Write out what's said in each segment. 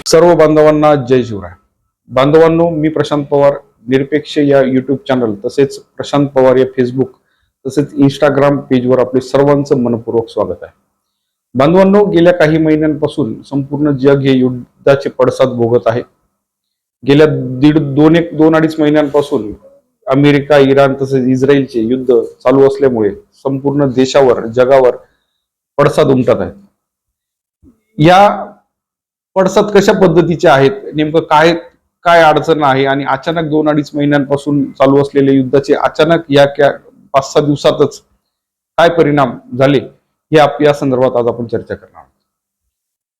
सर्व बांधवांना जय शिवराय. बांधवांनो, मी प्रशांत पवार निरपेक्ष या युट्यूब चॅनल तसेच प्रशांत पवार या फेसबुक तसेच इंस्टाग्राम पेजवर आपले सर्वांचं मनपूर्वक स्वागत आहे. बांधवांनो, गेल्या काही महिन्यांपासून संपूर्ण जग हे युद्धाचे पडसाद भोगत आहे. गेल्या दोन अडीच महिन्यांपासून अमेरिका, इराण तसेच इस्रायलचे युद्ध चालू असल्यामुळे संपूर्ण देशावर, जगावर पडसाद उमटत आहेत. या पडसाद कशा पद्धतीचे आहेत, नेमकं काय काय अडचण आहे आणि अचानक 2-2.5 महिन्यांपासून चालू असलेल्या युद्धाचे अचानक या 5-6 दिवसातच काय परिणाम झाले, हे या संदर्भात आज आपण चर्चा करणार आहोत.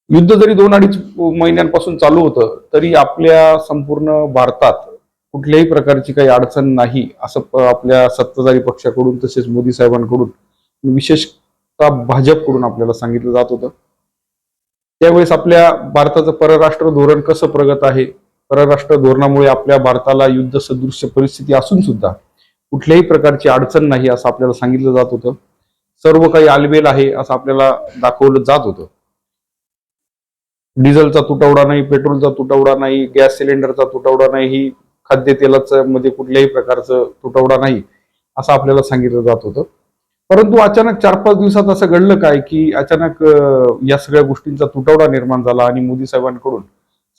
युद्ध जरी 2-2.5 महिन्यांपासून चालू होतं तरी आपल्या संपूर्ण भारतात कुठल्याही प्रकारची काही अडचण नाही असं आपल्या सत्ताधारी पक्षाकडून तसेच मोदी साहेबांकडून, विशेषतः भाजपकडून आपल्याला सांगितलं जात होतं. त्यावेळेस आपल्या भारताचं परराष्ट्र धोरण कसं प्रगत आहे, परराष्ट्र धोरणामुळे आपल्या भारताला युद्ध सदृश्य परिस्थिती असून सुद्धा कुठल्याही प्रकारची अडचण नाही असं आपल्याला सांगितलं जात होतं. सर्व काही आलबेल आहे असं आपल्याला दाखवलं जात होतं. डिझेलचा तुटवडा नाही, पेट्रोलचा तुटवडा नाही, गॅस सिलेंडरचा तुटवडा नाही, खाद्यतेलाचा मध्ये कुठल्याही प्रकारचं तुटवडा नाही असं आपल्याला सांगितलं जात होतं. परंतु अचानक 4-5 दिवसात असं घडलं काय की अचानक या सगळ्या गोष्टींचा तुटवडा निर्माण झाला आणि मोदी साहेबांकडून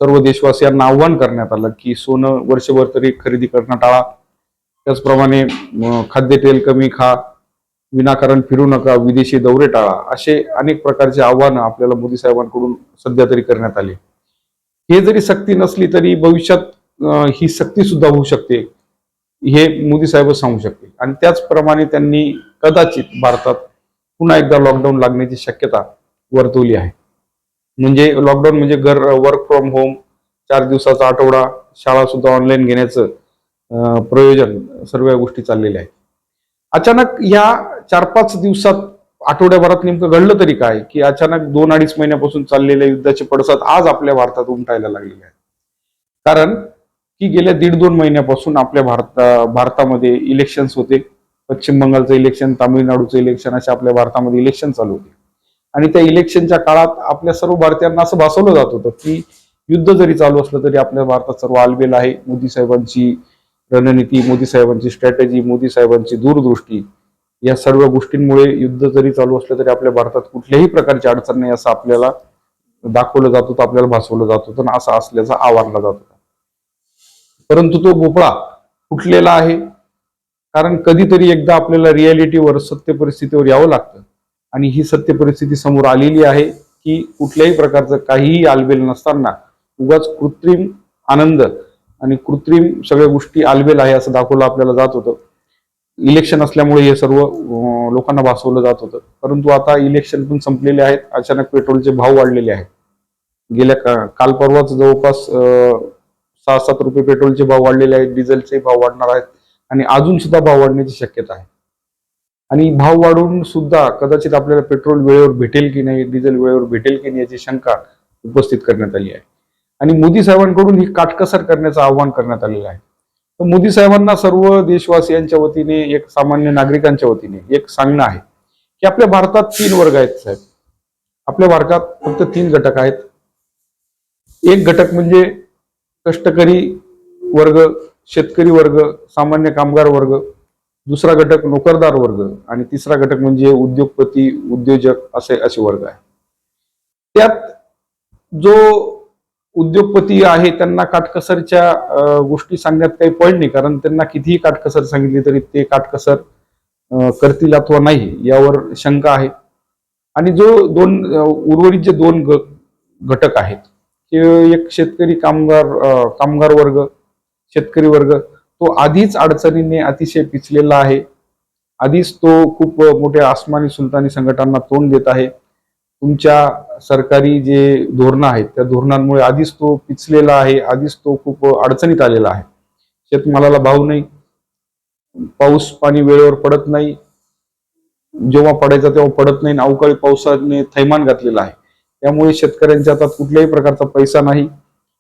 सर्व देशवासियांना आव्हान करण्यात आलं की सोनं वर्षभर तरी खरेदी करणं टाळा, त्याचप्रमाणे खाद्यतेल कमी खा, विनाकारण फिरू नका, विदेशी दौरे टाळा, असे अनेक प्रकारचे आव्हानं आपल्याला मोदी साहेबांकडून सध्या तरी करण्यात आले. हे जरी सक्ती नसली तरी भविष्यात ही सक्ती सुद्धा होऊ शकते हे मोदी साहेब सांगू शकते. आणि त्याचप्रमाणे त्यांनी कदाचित भारतात पुन्हा एकदा लॉकडाऊन लागण्याची शक्यता वर्तवली आहे. म्हणजे लॉकडाऊन म्हणजे वर्क फ्रॉम होम, 4 दिवसाचा आठवडा, शाळा सुद्धा ऑनलाईन घेण्याचं प्रयोजन, सर्व गोष्टी चाललेल्या आहेत. अचानक या 4-5 दिवसात, आठवड्याभरात नेमकं घडलं तरी काय की अचानक 2-2.5 महिन्यापासून चाललेल्या युद्धाचे पडसाद आज आपल्या भारतात उमटायला लागलेले आहेत. कारण की गेल्या 1.5-2 महिन्यापासून आपल्या भारतामध्ये इलेक्शन्स होते. पश्चिम बंगालचं इलेक्शन, तामिळनाडूचं इलेक्शन, असे आपल्या भारतामध्ये इलेक्शन चालू होते. आणि त्या इलेक्शनच्या काळात आपल्या सर्व भारतीयांना असं भासवलं जात होतं की युद्ध जरी चालू असलं तरी आपल्या भारतात सर्व आलबेल आहे. मोदी साहेबांची रणनीती, मोदी साहेबांची स्ट्रॅटेजी, मोदी साहेबांची दूरदृष्टी, या सर्व गोष्टींमुळे युद्ध जरी चालू असलं तरी आपल्या भारतात कुठल्याही प्रकारची अडचण नाही असं आपल्याला दाखवलं जात होतं, आपल्याला भासवलं जात होतं आणि असं असल्याचा आवाहनला जात होता. परंतु तो भोपळा फुटलेला आहे. कारण कधीतरी एकदा आपल्याला रियालिटीवर, सत्य परिस्थितीवर यावं लागतं आणि ही सत्य परिस्थिती समोर आलेली आहे की कुठल्याही प्रकारचं काहीही आलबेल नसताना उगाच कृत्रिम आनंद आणि कृत्रिम सगळ्या गोष्टी आलबेल आहे असं दाखवलं आपल्याला जात होतं. इलेक्शन असल्यामुळे हे सर्व लोकांना भासवलं जात होतं. परंतु आता इलेक्शन पण संपलेले आहेत. अचानक पेट्रोलचे भाव वाढलेले आहेत. गेल्या काल परवाच जवळपास 6-7 रुपये पेट्रोलचे भाव वाढलेले आहेत, डिझेलचे भाव वाढणार आहेत आणि अजून सुद्धा भाव वाढण्याची शक्यता आहे. आणि भाव वाढून सुद्धा कदाचित आपल्याला पेट्रोल वेळेवर भेटेल की नाही, डिझेल वेळेवर भेटेल की नाही याची शंका उपस्थित करण्यात आली आहे. आणि मोदी साहेबांकडून ही काटकसर करण्याचं आवाहन करण्यात आलेलं आहे. तर मोदी साहेबांना सर्व देशवासियांच्या वतीने, एक सामान्य नागरिकांच्या वतीने एक सांगणं आहे की आपल्या भारतात 3 वर्ग आहेत साहेब. आपल्या भारतात फक्त 3 घटक आहेत. एक घटक म्हणजे कष्टकरी वर्ग, शेतकरी वर्ग, सामान्य कामगार वर्ग. दुसरा घटक नोकरदार वर्ग आणि तिसरा घटक म्हणजे उद्योगपती, उद्योजक असे वर्ग आहे. त्यात जो उद्योगपती आहे त्यांना काटकसरच्या गोष्टी सांगण्यात काही पॉईंट नाही, कारण त्यांना कितीही काटकसर सांगितली तरी ते काटकसर करतील अथवा नाही यावर शंका आहे. आणि जो उर्वरित जे 2 घटक आहेत, एक शेतकरी कामगार वर्ग, शेतकरी वर्ग, तो आधीच अडचणीने अतिशय पिचलेला आहे. आधीच तो खूप मोठ्या आसमानी सुलतानी संकटांना तोंड देत आहे. तुमच्या सरकारी जे धोरणं आहेत त्या धोरणांमुळे आधीच तो पिचलेला आहे, आधीच तो खूप अडचणीत आलेला आहे. शेतमालाला भाव नाही, पाऊस पाणी वेळेवर पडत नाही, जेव्हा पडायचा तेव्हा पडत नाही, अवकाळी पावसाने थैमान घातलेला आहे. त्यामुळे शेतकऱ्यांच्या हातात कुठल्याही प्रकारचा पैसा नाही.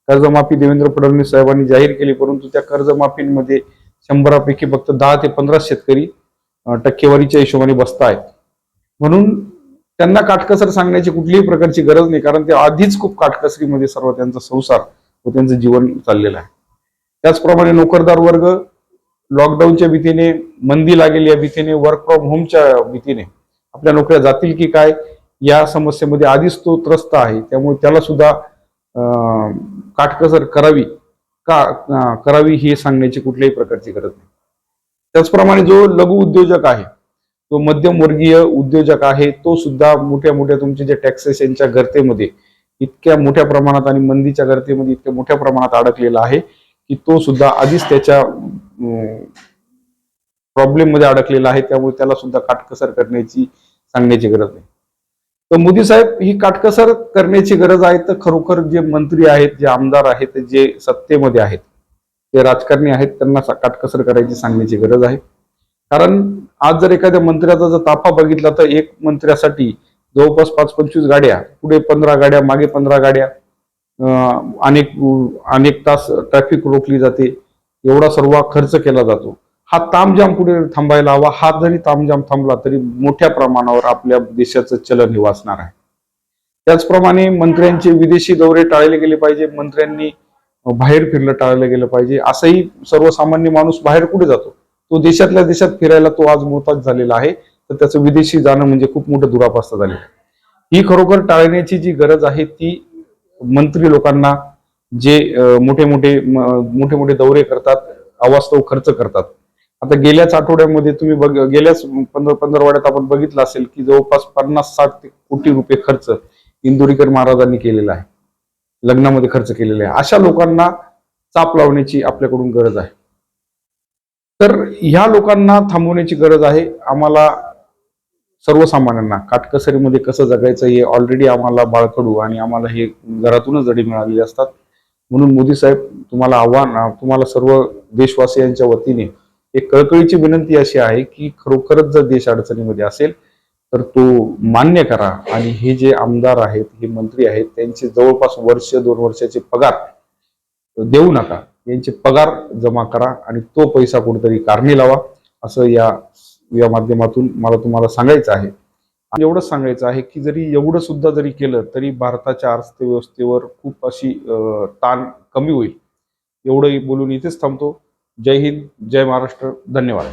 कर्जमाफी देवेंद्र फडणवीस साहेबांनी जाहीर केली, परंतु त्या कर्जमाफींमध्ये 100 पैकी फक्त 10 ते 15 शेतकरी टक्केवारीच्या हिशोबाने बसतायत. म्हणून त्यांना काटकसर सांगण्याची कुठलीही प्रकारची गरज नाही, कारण ते आधीच खूप काटकसरीमध्ये सर्व त्यांचा संसार व त्यांचं जीवन चाललेलं आहे. त्याचप्रमाणे नोकरदार वर्ग लॉकडाऊनच्या भीतीने, मंदी लागेल या भीतीने, वर्क फ्रॉम होमच्या भीतीने आपल्या नोकऱ्या जातील की काय या समस्येमध्ये आधीच तो त्रस्त आहे. त्यामुळे त्याला सुद्धा काटकसर करावी का करावी हे सांगण्याची कुठल्याही प्रकारची गरज नाही. त्याचप्रमाणे जो लघु उद्योजक आहे, तो मध्यमवर्गीय उद्योजक आहे, तो सुद्धा मोठ्या मोठ्या तुमचे जे टॅक्सेशनच्या गर्तेमध्ये इतक्या मोठ्या प्रमाणात आणि मंदीच्या गर्तेमध्ये इतक्या मोठ्या प्रमाणात अडकलेला आहे की तो सुद्धा आधीच त्याच्या प्रॉब्लेम मध्ये अडकलेला आहे. त्यामुळे त्याला सुद्धा काटकसर करण्याची सांगण्याची गरज नाही. तर मोदी साहेब, ही काटकसर करण्याची गरज आहे तर खरोखर जे मंत्री आहेत, जे आमदार आहेत, जे सत्तेमध्ये आहेत, जे राजकारणी आहेत, त्यांना काटकसर करायची सांगण्याची गरज आहे. कारण आज जर एखाद्या मंत्र्याचा जर ताफा बघितला तर एक मंत्र्यासाठी जवळपास 5-25 गाड्या, पुढे 15 गाड्या, मागे 15 गाड्या, अनेक तास ट्रॅफिक रोखली जाते, एवढा सर्व खर्च केला जातो. हा तामजाम पुढे थांबायला हवा. हा जरी तामजाम थांबला तरी मोठ्या प्रमाणावर आपल्या देशाचं चलन हे वाचणार आहे. त्याचप्रमाणे मंत्र्यांचे विदेशी दौरे टाळले गेले पाहिजे, मंत्र्यांनी बाहेर फिरलं टाळलं गेलं पाहिजे. असंही सर्वसामान्य माणूस बाहेर कुठे जातो, तो देशातल्या देशात फिरायला तो आज मोताज झालेला आहे, तर त्याचं विदेशी जाणं म्हणजे खूप मोठं दुरापास्त झालेलं आहे. ही खरोखर टाळण्याची जी गरज आहे ती मंत्री लोकांना, जे मोठे मोठे दौरे करतात, अवास्तव खर्च करतात. आता गेल्याच आठवड्यामध्ये तुम्ही गेल्याच 15 आपण बघितलं असेल की जवळपास 50-60 कोटी रुपये खर्च इंदुरीकर महाराजांनी केलेला आहे, लग्नामध्ये खर्च केलेला आहे. अशा लोकांना चाप लावण्याची आपल्याकडून गरज आहे. तर ह्या लोकांना थांबवण्याची गरज आहे. आम्हाला सर्वसामान्यांना काटकसरीमध्ये कसं जगायचं हे ऑलरेडी आम्हाला बाळकडू आणि आम्हाला हे घरातूनच धडे मिळालेले असतात. म्हणून मोदी साहेब, तुम्हाला सर्व देशवासियांच्या वतीने एक कळकळीची विनंती अशी आहे की खरोखरच जर देश अडचणीमध्ये असेल तर तो मान्य करा आणि हे जे आमदार आहेत, हे मंत्री आहेत, त्यांचे जवळपास 1-2 वर्षाचे पगार देऊ नका. यांचे पगार जमा करा आणि तो पैसा कुठेतरी कारणी लावा, असं या माध्यमातून मला तुम्हाला सांगायचं आहे. आणि एवढंच सांगायचं आहे की एवढं सुद्धा केलं तरी भारताच्या अर्थव्यवस्थेवर खूप अशी ताण कमी होईल. एवढंही बोलून इथेच थांबतो. जय हिंद, जय महाराष्ट्र, धन्यवाद.